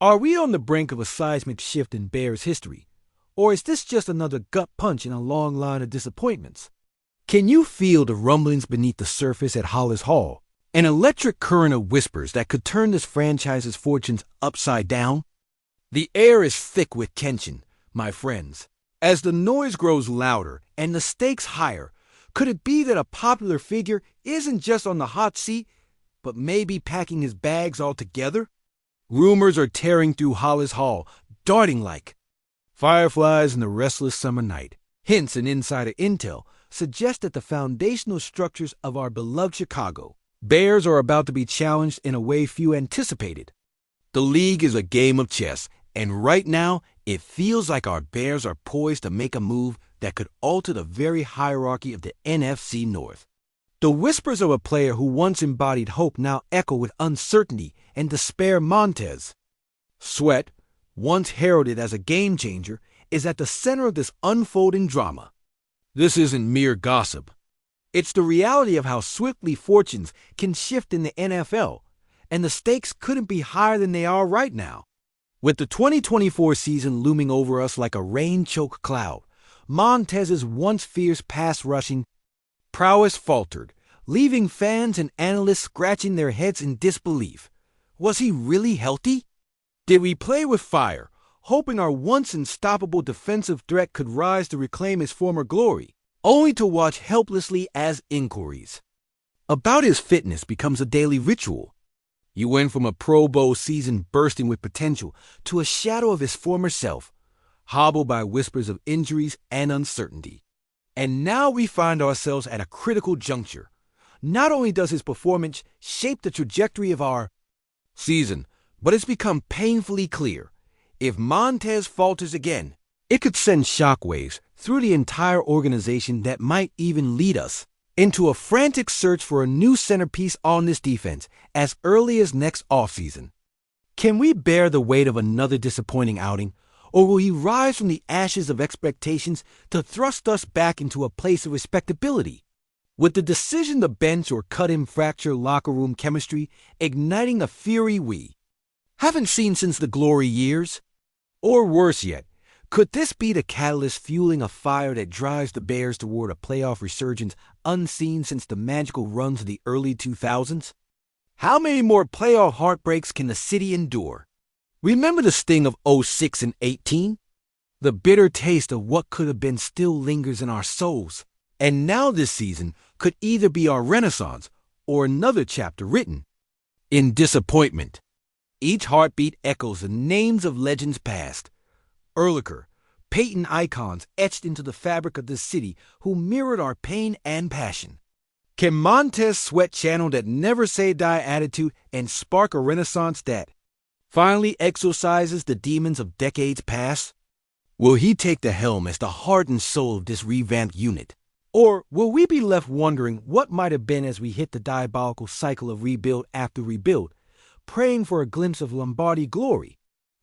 Are we on the brink of a seismic shift in Bears history? Or is this just another gut punch in a long line of disappointments? Can you feel the rumblings beneath the surface at Hollis Hall? An electric current of whispers that could turn this franchise's fortunes upside down? The air is thick with tension, my friends. As the noise grows louder and the stakes higher, could it be that a popular figure isn't just on the hot seat, but maybe packing his bags altogether? Rumors are tearing through Hollis Hall, darting like fireflies in the restless summer night. Hints and insider intel suggest that the foundational structures of our beloved Chicago Bears are about to be challenged in a way few anticipated. The league is a game of chess, and right now it feels like our Bears are poised to make a move that could alter the very hierarchy of the NFC North. The whispers of a player who once embodied hope now echo with uncertainty and despair. Montes. Sweat, once heralded as a game-changer, is at the center of this unfolding drama. This isn't mere gossip. It's the reality of how swiftly fortunes can shift in the NFL, and the stakes couldn't be higher than they are right now. With the 2024 season looming over us like a rain-choked cloud, Montez's once fierce pass-rushing prowess faltered, leaving fans and analysts scratching their heads in disbelief. Was he really healthy? Did we play with fire, hoping our once unstoppable defensive threat could rise to reclaim his former glory, only to watch helplessly as inquiries about his fitness becomes a daily ritual? He went from a Pro Bowl season bursting with potential to a shadow of his former self, hobbled by whispers of injuries and uncertainty. And now we find ourselves at a critical juncture. Not only does his performance shape the trajectory of our season, but it's become painfully clear. If Montez falters again, it could send shockwaves through the entire organization that might even lead us into a frantic search for a new centerpiece on this defense as early as next offseason. Can we bear the weight of another disappointing outing? Or will he rise from the ashes of expectations to thrust us back into a place of respectability? With the decision to bench or cut him fracture locker room chemistry, igniting a fury we haven't seen since the glory years? Or worse yet, could this be the catalyst fueling a fire that drives the Bears toward a playoff resurgence unseen since the magical runs of the early 2000s? How many more playoff heartbreaks can the city endure? Remember the sting of 06 and 18? The bitter taste of what could have been still lingers in our souls. And now this season could either be our renaissance or another chapter written in disappointment. Each heartbeat echoes the names of legends past. Ehrlicher, Peyton icons etched into the fabric of this city who mirrored our pain and passion. Can Montez Sweat channel that never-say-die attitude and spark a renaissance that finally exorcises the demons of decades past? Will he take the helm as the heart and soul of this revamped unit? Or will we be left wondering what might have been as we hit the diabolical cycle of rebuild after rebuild, praying for a glimpse of Lombardi glory?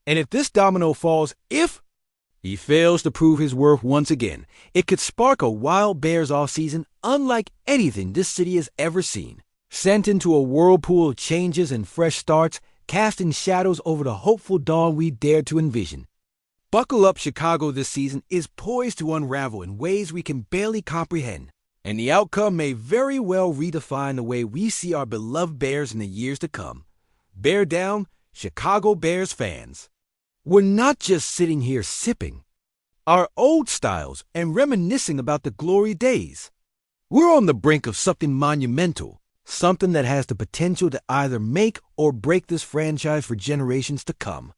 And if this domino falls, if he fails to prove his worth once again, it could spark a wild Bears offseason unlike anything this city has ever seen, sent into a whirlpool of changes and fresh starts, casting shadows over the hopeful dawn we dared to envision. Buckle up, Chicago this season is poised to unravel in ways we can barely comprehend, and the outcome may very well redefine the way we see our beloved Bears in the years to come. Bear down, Chicago Bears fans. We're not just sitting here sipping our old styles and reminiscing about the glory days. We're on the brink of something monumental, something that has the potential to either make or break this franchise for generations to come.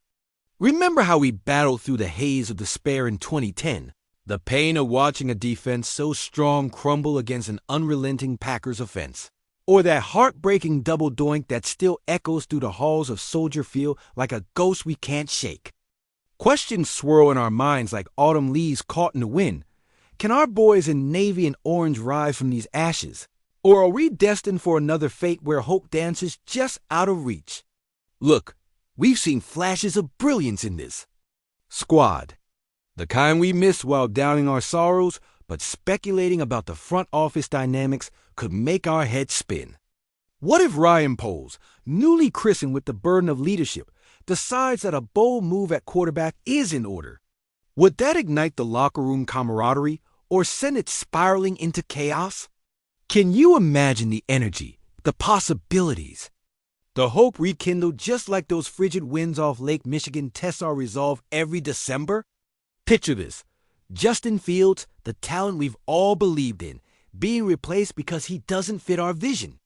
Remember how we battled through the haze of despair in 2010? The pain of watching a defense so strong crumble against an unrelenting Packers offense? Or that heartbreaking double doink that still echoes through the halls of Soldier Field like a ghost we can't shake? Questions swirl in our minds like autumn leaves caught in the wind. Can our boys in navy and orange rise from these ashes? Or are we destined for another fate where hope dances just out of reach? Look, we've seen flashes of brilliance in this squad. The kind we miss while downing our sorrows, but speculating about the front office dynamics could make our heads spin. What if Ryan Poles, newly christened with the burden of leadership, decides that a bold move at quarterback is in order? Would that ignite the locker room camaraderie or send it spiraling into chaos? Can you imagine the energy, the possibilities? The hope rekindled just like those frigid winds off Lake Michigan tests our resolve every December? Picture this. Justin Fields, the talent we've all believed in, being replaced because he doesn't fit our vision.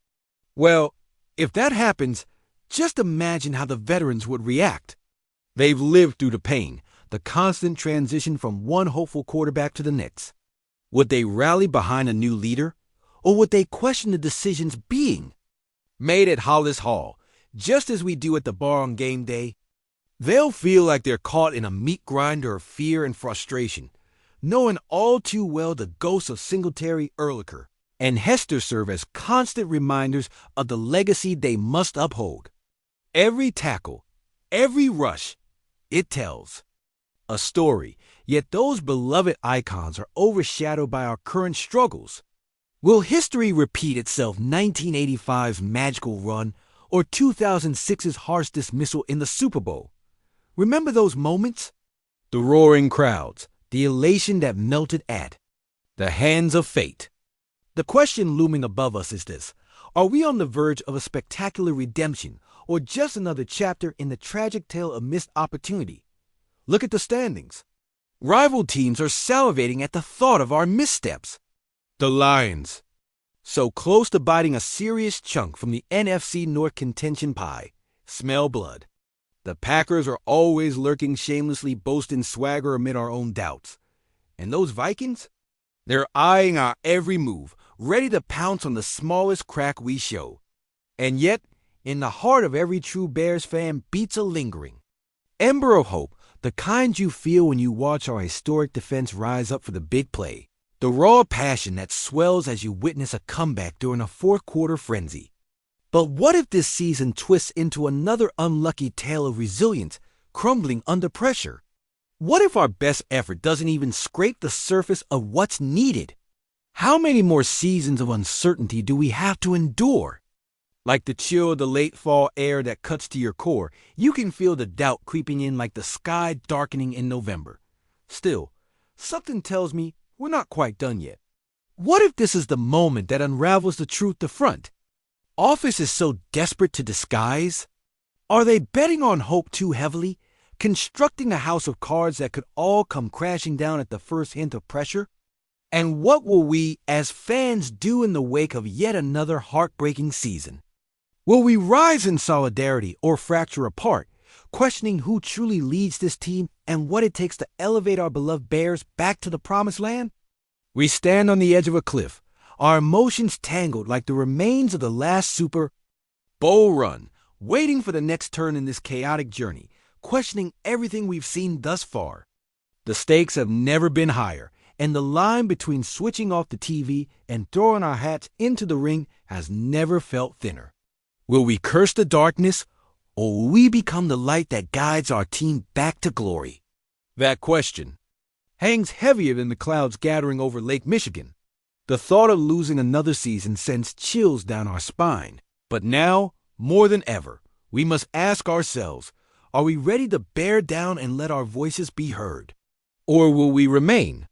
Well, if that happens, just imagine how the veterans would react. They've lived through the pain, the constant transition from one hopeful quarterback to the next. Would they rally behind a new leader, or would they question the decisions being made at Hollis Hall, just as we do at the bar on game day? They'll feel like they're caught in a meat grinder of fear and frustration, knowing all too well the ghosts of Singletary, Ehrlicher, and Hester serve as constant reminders of the legacy they must uphold. Every tackle, every rush, it tells a story, yet those beloved icons are overshadowed by our current struggles. Will history repeat itself 1985's magical run or 2006's harsh dismissal in the Super Bowl? Remember those moments? The roaring crowds, the elation that melted at the hands of fate. The question looming above us is this: are we on the verge of a spectacular redemption or just another chapter in the tragic tale of missed opportunity? Look at the standings. Rival teams are salivating at the thought of our missteps. The Lions, so close to biting a serious chunk from the NFC North contention pie, smell blood. The Packers are always lurking shamelessly, boasting swagger amid our own doubts. And those Vikings? They're eyeing our every move, ready to pounce on the smallest crack we show. And yet, in the heart of every true Bears fan beats a lingering ember of hope, the kind you feel when you watch our historic defense rise up for the big play. The raw passion that swells as you witness a comeback during a fourth-quarter frenzy. But what if this season twists into another unlucky tale of resilience crumbling under pressure? What if our best effort doesn't even scrape the surface of what's needed? How many more seasons of uncertainty do we have to endure? Like the chill of the late fall air that cuts to your core, you can feel the doubt creeping in like the sky darkening in November. Still, something tells me we're not quite done yet. What if this is the moment that unravels the truth to front? Office is so desperate to disguise? Are they betting on hope too heavily, constructing a house of cards that could all come crashing down at the first hint of pressure? And what will we, as fans, do in the wake of yet another heartbreaking season? Will we rise in solidarity or fracture apart, questioning who truly leads this team and what it takes to elevate our beloved Bears back to the promised land? We stand on the edge of a cliff, our emotions tangled like the remains of the last Super Bowl run, waiting for the next turn in this chaotic journey, questioning everything we've seen thus far. The stakes have never been higher, and the line between switching off the TV and throwing our hats into the ring has never felt thinner. Will we curse the darkness, or will we become the light that guides our team back to glory? That question hangs heavier than the clouds gathering over Lake Michigan. The thought of losing another season sends chills down our spine. But now, more than ever, we must ask ourselves, are we ready to bear down and let our voices be heard? Or will we remain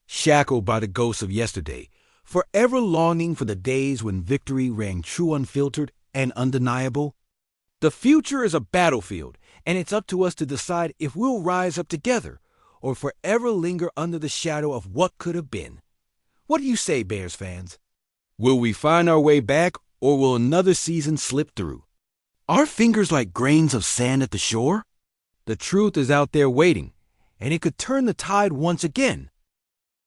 shackled by the ghosts of yesterday, forever longing for the days when victory rang true, unfiltered, and undeniable? The future is a battlefield, and it's up to us to decide if we'll rise up together or forever linger under the shadow of what could have been. What do you say, Bears fans? Will we find our way back, or will another season slip through? Are fingers like grains of sand at the shore? The truth is out there waiting, and it could turn the tide once again.